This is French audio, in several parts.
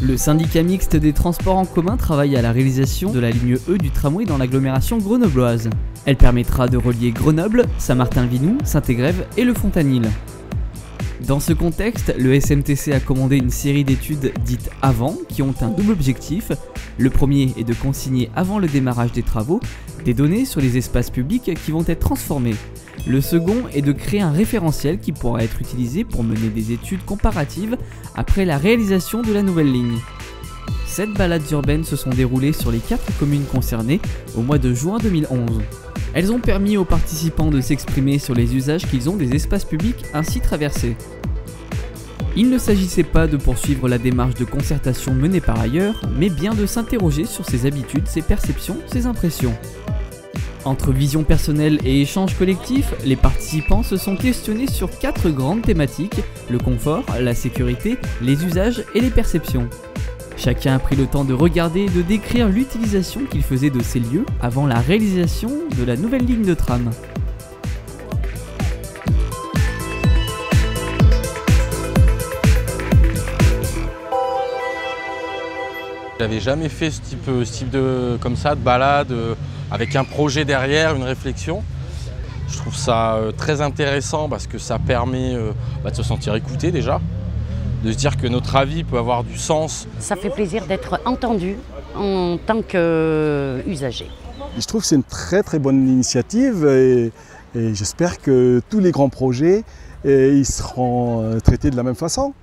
Le syndicat mixte des transports en commun travaille à la réalisation de la ligne E du tramway dans l'agglomération grenobloise. Elle permettra de relier Grenoble, Saint-Martin-Vinoux, Saint-Égrève et Le Fontanil. Dans ce contexte, le SMTC a commandé une série d'études dites avant qui ont un double objectif. Le premier est de consigner avant le démarrage des travaux des données sur les espaces publics qui vont être transformés. Le second est de créer un référentiel qui pourra être utilisé pour mener des études comparatives après la réalisation de la nouvelle ligne. 7 balades urbaines se sont déroulées sur les 4 communes concernées au mois de juin 2011. Elles ont permis aux participants de s'exprimer sur les usages qu'ils ont des espaces publics ainsi traversés. Il ne s'agissait pas de poursuivre la démarche de concertation menée par ailleurs, mais bien de s'interroger sur ses habitudes, ses perceptions, ses impressions. Entre vision personnelle et échange collectif, les participants se sont questionnés sur 4 grandes thématiques: le confort, la sécurité, les usages et les perceptions. Chacun a pris le temps de regarder et de décrire l'utilisation qu'il faisait de ces lieux avant la réalisation de la nouvelle ligne de tram. J'avais jamais fait ce type de balade avec un projet derrière, une réflexion. Je trouve ça très intéressant parce que ça permet de se sentir écouté déjà, de se dire que notre avis peut avoir du sens. Ça fait plaisir d'être entendu en tant qu'usager. Je trouve que c'est une très bonne initiative et j'espère que tous les grands projets ils seront traités de la même façon.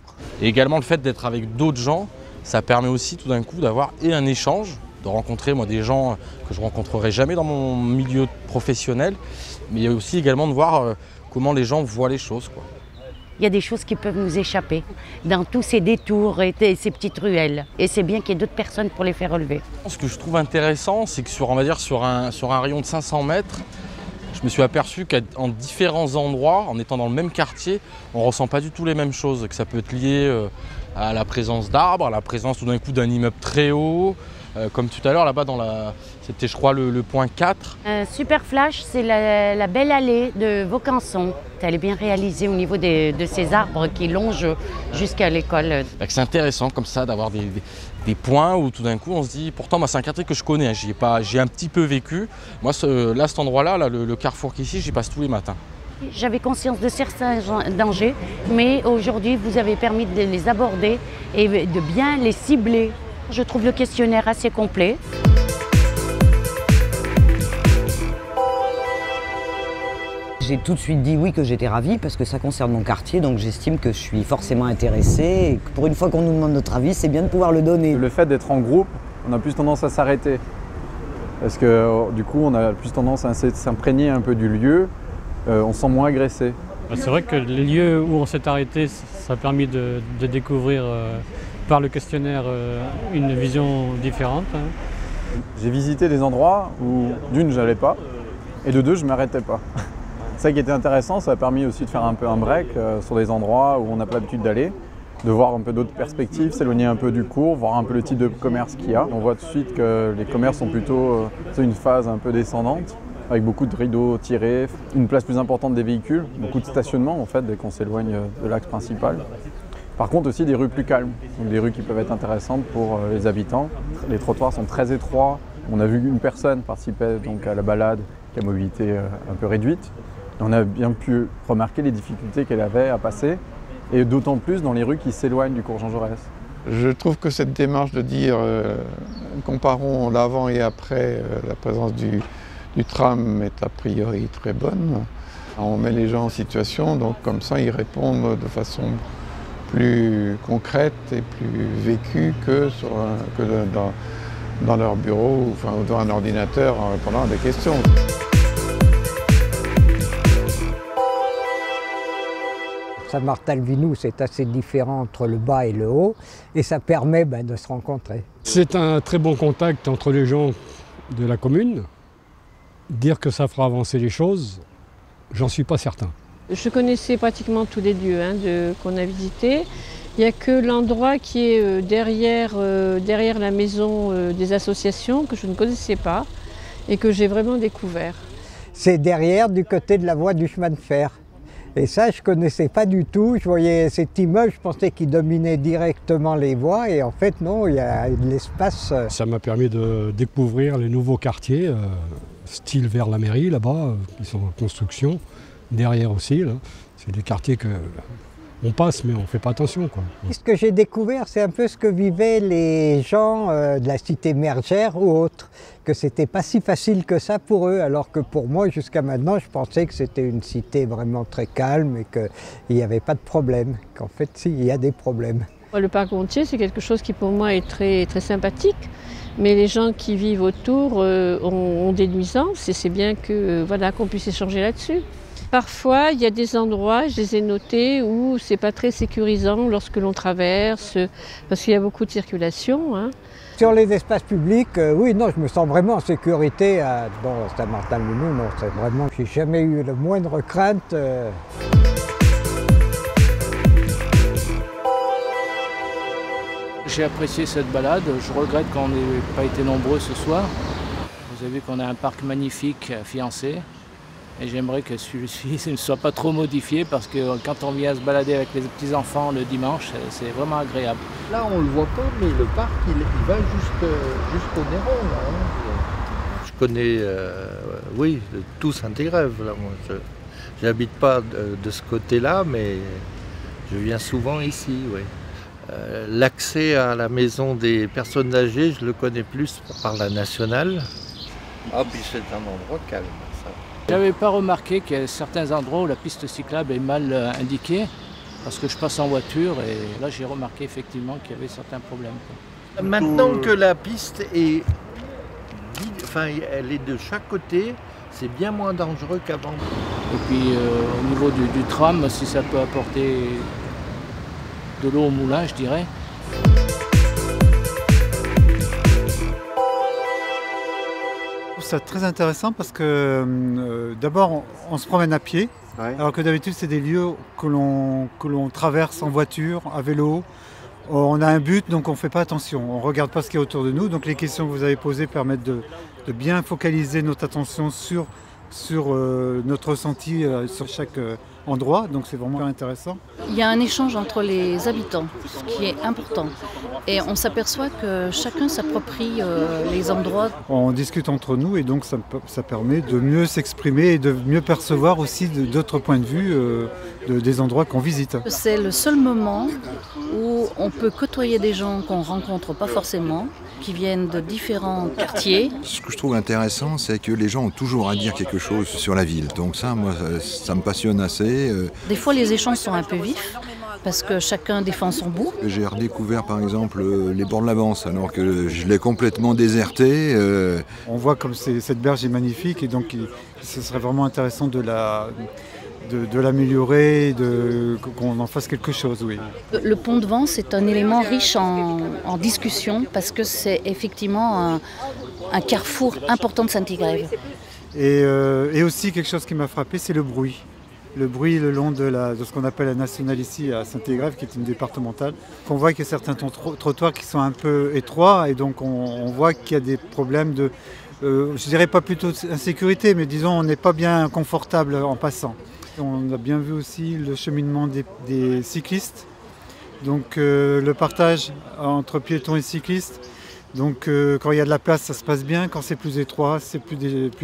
Et également le fait d'être avec d'autres gens, ça permet aussi tout d'un coup d'avoir un échange, de rencontrer des gens que je ne rencontrerai jamais dans mon milieu professionnel, mais aussi également de voir comment les gens voient les choses, quoi. Il y a des choses qui peuvent nous échapper dans tous ces détours et ces petites ruelles. Et c'est bien qu'il y ait d'autres personnes pour les faire relever. Ce que je trouve intéressant, c'est que sur un rayon de 500 mètres, je me suis aperçu qu'en différents endroits, en étant dans le même quartier, on ne ressent pas du tout les mêmes choses. Que ça peut être lié à la présence d'arbres, à la présence tout d'un coup d'un immeuble très haut. Comme tout à l'heure, là-bas, c'était je crois le point 4. Super Flash, c'est la belle allée de Vaucanson. Elle est bien réalisée au niveau de ces arbres qui longent jusqu'à l'école. C'est intéressant comme ça d'avoir des points où tout d'un coup on se dit, pourtant moi c'est un quartier que je connais, j'y ai un petit peu vécu. Moi cet endroit-là, le carrefour qu'ici, j'y passe tous les matins. J'avais conscience de certains dangers, mais aujourd'hui vous avez permis de les aborder et de bien les cibler. Je trouve le questionnaire assez complet. J'ai tout de suite dit oui, que j'étais ravie parce que ça concerne mon quartier, donc j'estime que je suis forcément intéressée et que pour une fois qu'on nous demande notre avis, c'est bien de pouvoir le donner. Le fait d'être en groupe, on a plus tendance à s'arrêter parce que du coup on a plus tendance à s'imprégner un peu du lieu, on se sent moins agressé. C'est vrai que les lieux où on s'est arrêté, ça a permis de découvrir par le questionnaire une vision différente. J'ai visité des endroits où d'une j'allais pas et de deux je m'arrêtais pas. Ça qui était intéressant, ça a permis aussi de faire un peu un break sur des endroits où on n'a pas l'habitude d'aller, de voir un peu d'autres perspectives, s'éloigner un peu du cours, voir un peu le type de commerce qu'il y a. On voit tout de suite que les commerces sont plutôt une phase un peu descendante, avec beaucoup de rideaux tirés, une place plus importante des véhicules, beaucoup de stationnement en fait dès qu'on s'éloigne de l'axe principal. Par contre aussi des rues plus calmes, donc des rues qui peuvent être intéressantes pour les habitants. Les trottoirs sont très étroits. On a vu une personne participer donc à la balade qui a mobilité un peu réduite. On a bien pu remarquer les difficultés qu'elle avait à passer, et d'autant plus dans les rues qui s'éloignent du cours Jean Jaurès. Je trouve que cette démarche de dire comparons l'avant et après la présence du tram est a priori très bonne. On met les gens en situation, donc comme ça ils répondent de façon plus concrète et plus vécue que dans leur bureau ou devant un ordinateur en répondant à des questions. Saint-Martin-Vinoux, c'est assez différent entre le bas et le haut, et ça permet de se rencontrer. C'est un très bon contact entre les gens de la commune. Dire que ça fera avancer les choses, j'en suis pas certain. Je connaissais pratiquement tous les lieux qu'on a visités. Il n'y a que l'endroit qui est derrière la maison des associations que je ne connaissais pas et que j'ai vraiment découvert. C'est derrière, du côté de la voie du chemin de fer. Et ça, je ne connaissais pas du tout. Je voyais cet immeuble, je pensais qu'il dominait directement les voies. Et en fait, non, il y a de l'espace. Ça m'a permis de découvrir les nouveaux quartiers, style vers la mairie, là-bas, qui sont en construction. Derrière aussi, là. C'est des quartiers que on passe, mais on ne fait pas attention, quoi. Ce que j'ai découvert, c'est un peu ce que vivaient les gens de la cité Mergère ou autres, que c'était pas si facile que ça pour eux, alors que pour moi, jusqu'à maintenant, je pensais que c'était une cité vraiment très calme et qu'il n'y avait pas de problème. Qu'en fait, si, il y a des problèmes. Le parc Gontier, c'est quelque chose qui pour moi est très, très sympathique, mais les gens qui vivent autour ont des nuisances et c'est bien que, voilà, qu'on puisse échanger là-dessus. Parfois, il y a des endroits, je les ai notés, où c'est pas très sécurisant lorsque l'on traverse, parce qu'il y a beaucoup de circulation. Hein. Sur les espaces publics, oui, non, je me sens vraiment en sécurité dans Saint-Martin-le-Mignon. Non, c'est vraiment, j'ai jamais eu la moindre crainte. J'ai apprécié cette balade. Je regrette qu'on n'ait pas été nombreux ce soir. Vous avez vu qu'on a un parc magnifique fiancé. Et j'aimerais que celui-ci ne soit pas trop modifié parce que quand on vient se balader avec les petits-enfants le dimanche, c'est vraiment agréable. Là, on ne le voit pas, mais le parc, il va jusqu'au Néron. Là, hein. Je connais, oui, tout Saint-Égrève. Je n'habite pas de ce côté-là, mais je viens souvent ici, oui. L'accès à la maison des personnes âgées, je le connais plus par la nationale. Ah, puis c'est un endroit calme. Je n'avais pas remarqué qu'il y a certains endroits où la piste cyclable est mal indiquée, parce que je passe en voiture et là j'ai remarqué effectivement qu'il y avait certains problèmes. Maintenant que la piste est vide, enfin elle est de chaque côté, c'est bien moins dangereux qu'avant. Et puis au niveau du tram, si ça peut apporter de l'eau au moulin, je dirais. C'est très intéressant parce que d'abord on se promène à pied, alors que d'habitude c'est des lieux que l'on traverse en voiture, à vélo. On a un but, donc on ne fait pas attention, on ne regarde pas ce qui est autour de nous. Donc les questions que vous avez posées permettent de bien focaliser notre attention sur notre ressenti sur chaque endroit, donc c'est vraiment intéressant. Il y a un échange entre les habitants, ce qui est important. Et on s'aperçoit que chacun s'approprie les endroits. On discute entre nous et donc ça permet de mieux s'exprimer et de mieux percevoir aussi d'autres points de vue des endroits qu'on visite. C'est le seul moment où on peut côtoyer des gens qu'on ne rencontre pas forcément, qui viennent de différents quartiers. Ce que je trouve intéressant, c'est que les gens ont toujours à dire quelque chose sur la ville. Donc ça, moi, ça me passionne assez. Des fois, les échanges sont un peu vifs, parce que chacun défend son bout. J'ai redécouvert, par exemple, les bords de la Vance, alors que je l'ai complètement déserté. On voit comme cette berge est magnifique, et donc ce serait vraiment intéressant de l'améliorer, qu'on en fasse quelque chose, oui. Le pont de Vence est un élément riche en discussion parce que c'est effectivement un carrefour important de Saint-Égrève. Et aussi quelque chose qui m'a frappé, c'est le bruit. Le bruit le long de ce qu'on appelle la nationale ici à Saint-Égrève, qui est une départementale. On voit qu'il y a certains trottoirs qui sont un peu étroits et donc on voit qu'il y a des problèmes de, je dirais pas plutôt d'insécurité, mais disons on n'est pas bien confortable en passant. On a bien vu aussi le cheminement des cyclistes, donc le partage entre piétons et cyclistes. Donc quand il y a de la place, ça se passe bien. Quand c'est plus étroit, c'est plus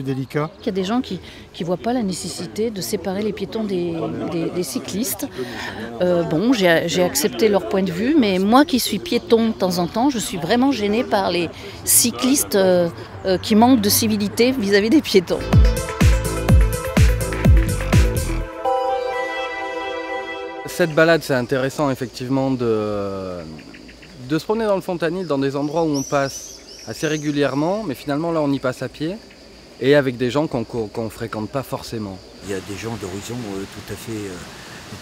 délicat. Il y a des gens qui ne voient pas la nécessité de séparer les piétons des cyclistes. Bon, j'ai accepté leur point de vue, mais moi qui suis piéton de temps en temps, je suis vraiment gênée par les cyclistes qui manquent de civilité vis-à-vis des piétons. Cette balade, c'est intéressant effectivement de se promener dans le Fontanil, dans des endroits où on passe assez régulièrement, mais finalement là on y passe à pied et avec des gens qu'on ne fréquente pas forcément. Il y a des gens d'horizons tout à fait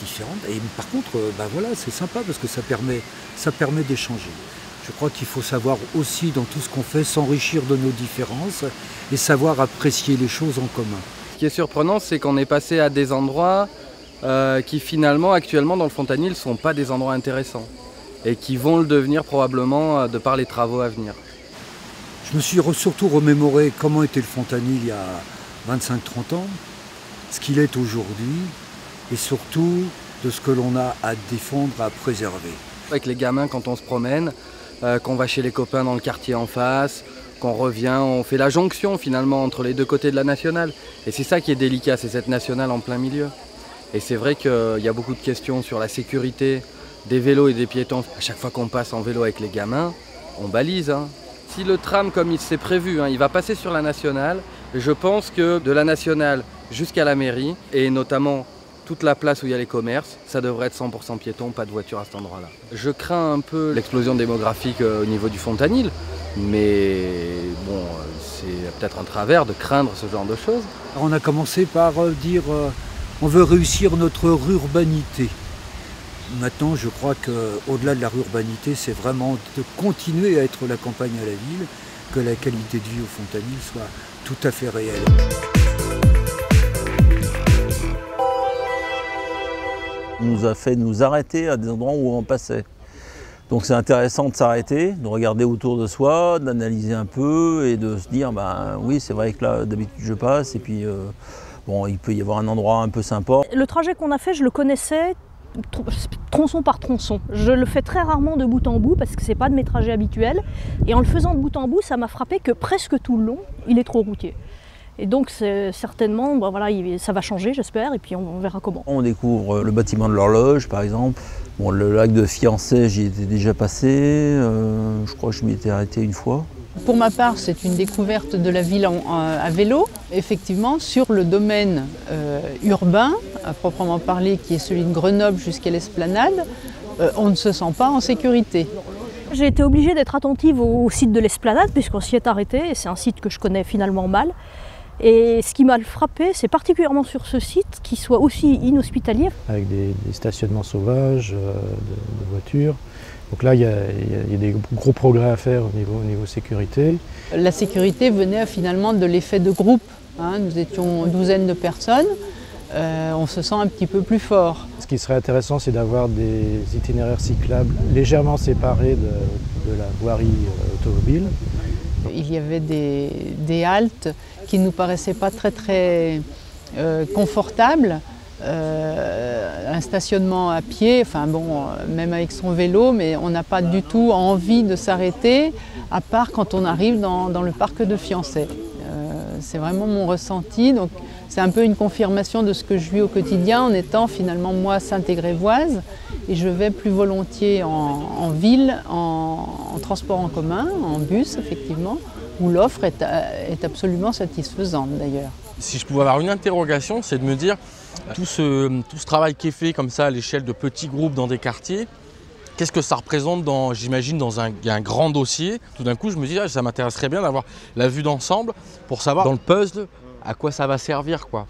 différents et par contre voilà, c'est sympa parce que ça permet d'échanger. Je crois qu'il faut savoir aussi dans tout ce qu'on fait s'enrichir de nos différences et savoir apprécier les choses en commun. Ce qui est surprenant, c'est qu'on est passé à des endroits qui finalement actuellement dans le Fontanil ne sont pas des endroits intéressants et qui vont le devenir probablement de par les travaux à venir. Je me suis surtout remémoré comment était le Fontanil il y a 25-30 ans, ce qu'il est aujourd'hui, et surtout de ce que l'on a à défendre, à préserver. Avec les gamins, quand on se promène, qu'on va chez les copains dans le quartier en face, qu'on revient, on fait la jonction finalement entre les deux côtés de la nationale. Et c'est ça qui est délicat, c'est cette nationale en plein milieu. Et c'est vrai qu'il y a beaucoup de questions sur la sécurité des vélos et des piétons. À chaque fois qu'on passe en vélo avec les gamins, on balise. Si le tram, comme il s'est prévu, il va passer sur la nationale, je pense que de la nationale jusqu'à la mairie, et notamment toute la place où il y a les commerces, ça devrait être 100% piéton, pas de voiture à cet endroit-là. Je crains un peu l'explosion démographique au niveau du Fontanil, mais bon, c'est peut-être un travers de craindre ce genre de choses. Alors on a commencé par dire on veut réussir notre rurbanité. Maintenant, je crois qu'au-delà de la rurbanité, c'est vraiment de continuer à être la campagne à la ville, que la qualité de vie au Fontanil soit tout à fait réelle. On nous a fait nous arrêter à des endroits où on passait. Donc c'est intéressant de s'arrêter, de regarder autour de soi, d'analyser un peu et de se dire oui, c'est vrai que là d'habitude je passe et puis bon, il peut y avoir un endroit un peu sympa. Le trajet qu'on a fait, je le connaissais tronçon par tronçon. Je le fais très rarement de bout en bout parce que c'est pas de mes trajets habituels. Et en le faisant de bout en bout, ça m'a frappé que presque tout le long, il est trop routier. Et donc certainement, voilà, ça va changer, j'espère, et puis on verra comment. On découvre le bâtiment de l'horloge, par exemple. Bon, le lac de Fiancé, j'y étais déjà passé. Je crois que je m'y étais arrêté une fois. Pour ma part, c'est une découverte de la ville à vélo. Effectivement, sur le domaine urbain, à proprement parler, qui est celui de Grenoble jusqu'à l'Esplanade, on ne se sent pas en sécurité. J'ai été obligée d'être attentive au site de l'Esplanade, puisqu'on s'y est arrêté, et c'est un site que je connais finalement mal. Et ce qui m'a frappé, c'est particulièrement sur ce site, qu'il soit aussi inhospitalier. Avec des stationnements sauvages de voitures. Donc là, il y a des gros progrès à faire au niveau sécurité. La sécurité venait finalement de l'effet de groupe. Nous étions une douzaine de personnes. On se sent un petit peu plus fort. Ce qui serait intéressant, c'est d'avoir des itinéraires cyclables légèrement séparés de la voirie automobile. Il y avait des haltes qui ne nous paraissaient pas très confortables. Un stationnement à pied, enfin bon, même avec son vélo, mais on n'a pas du tout envie de s'arrêter, à part quand on arrive dans le parc de Fiancé. C'est vraiment mon ressenti, donc c'est un peu une confirmation de ce que je vis au quotidien en étant finalement moi Saint-Égrévoise, et je vais plus volontiers en ville, en transport en commun, en bus effectivement, où l'offre est absolument satisfaisante d'ailleurs. Si je pouvais avoir une interrogation, c'est de me dire, tout ce travail qui est fait comme ça à l'échelle de petits groupes dans des quartiers, qu'est-ce que ça représente j'imagine, dans un grand dossier. Tout d'un coup, je me dis, ça m'intéresserait bien d'avoir la vue d'ensemble pour savoir dans le puzzle à quoi ça va servir, quoi.